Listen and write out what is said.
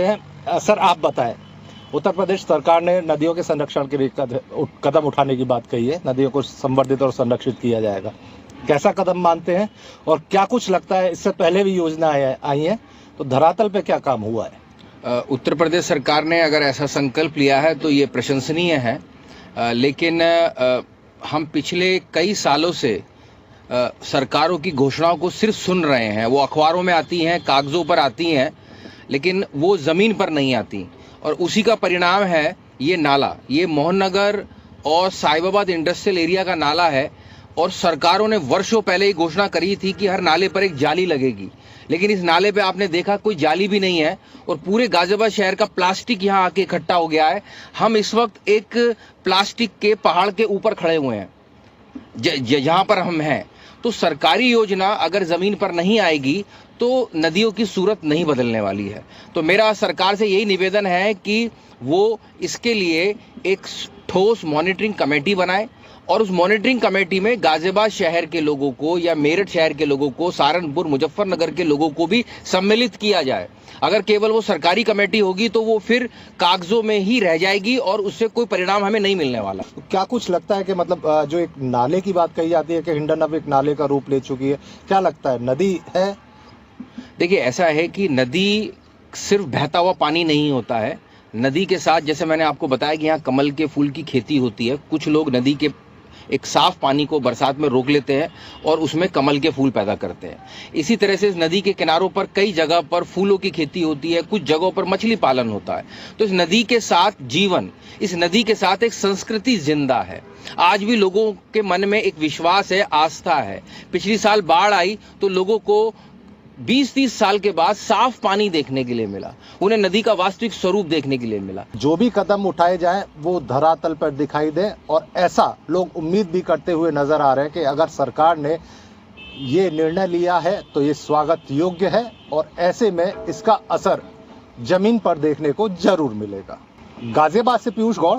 हैं। सर आप बताएं, उत्तर प्रदेश सरकार ने नदियों के संरक्षण के लिए कदम उठाने की बात कही है, नदियों को संवर्धित और संरक्षित किया जाएगा। कैसा कदम मानते हैं और क्या कुछ लगता है इससे पहले भी योजनाएं आई हैं तो धरातल पे क्या काम हुआ है? उत्तर प्रदेश सरकार ने अगर ऐसा संकल्प लिया है तो ये प्रशंसनीय है, लेकिन हम पिछले कई सालों से सरकारों की घोषणाओं को सिर्फ सुन रहे हैं। वो अखबारों में आती हैं, कागजों पर आती हैं, लेकिन वो ज़मीन पर नहीं आती। और उसी का परिणाम है ये नाला, ये मोहन नगर और साहिबाबाद इंडस्ट्रियल एरिया का नाला है। और सरकारों ने वर्षों पहले ही घोषणा करी थी कि हर नाले पर एक जाली लगेगी, लेकिन इस नाले पे आपने देखा कोई जाली भी नहीं है और पूरे गाजियाबाद शहर का प्लास्टिक यहाँ आके इकट्ठा हो गया है। हम इस वक्त एक प्लास्टिक के पहाड़ के ऊपर खड़े हुए हैं जहाँ पर हम हैं। तो सरकारी योजना अगर जमीन पर नहीं आएगी तो नदियों की सूरत नहीं बदलने वाली है। तो मेरा सरकार से यही निवेदन है कि वो इसके लिए एक ठोस मॉनिटरिंग कमेटी बनाए और उस मॉनिटरिंग कमेटी में गाजियाबाद शहर के लोगों को या मेरठ शहर के लोगों को, सहारनपुर, मुजफ्फरनगर के लोगों को भी सम्मिलित किया जाए। अगर केवल वो सरकारी कमेटी होगी तो वो फिर कागजों में ही रह जाएगी और उससे कोई परिणाम हमें नहीं मिलने वाला। क्या कुछ लगता है कि मतलब जो एक नाले की बात कही जाती है कि हिंडन अब एक नाले का रूप ले चुकी है, क्या लगता है नदी है? देखिए, ऐसा है कि नदी सिर्फ बहता हुआ पानी नहीं होता है। नदी के साथ, जैसे मैंने आपको बताया कि यहाँ कमल के फूल की खेती होती है, कुछ लोग नदी के एक साफ पानी को बरसात में रोक लेते हैं और उसमें कमल के फूल पैदा करते हैं। इसी तरह से इस नदी के किनारों पर कई जगह पर फूलों की खेती होती है, कुछ जगहों पर मछली पालन होता है। तो इस नदी के साथ जीवन, इस नदी के साथ एक संस्कृति जिंदा है। आज भी लोगों के मन में एक विश्वास है, आस्था है। पिछली साल बाढ़ आई तो लोगों को 20-30 साल के बाद साफ पानी देखने के लिए मिला, उन्हें नदी का वास्तविक स्वरूप देखने के लिए मिला। जो भी कदम उठाए जाएं वो धरातल पर दिखाई दे, और ऐसा लोग उम्मीद भी करते हुए नजर आ रहे हैं कि अगर सरकार ने ये निर्णय लिया है तो ये स्वागत योग्य है और ऐसे में इसका असर जमीन पर देखने को जरूर मिलेगा। गाजियाबाद से पीयूष गौड़,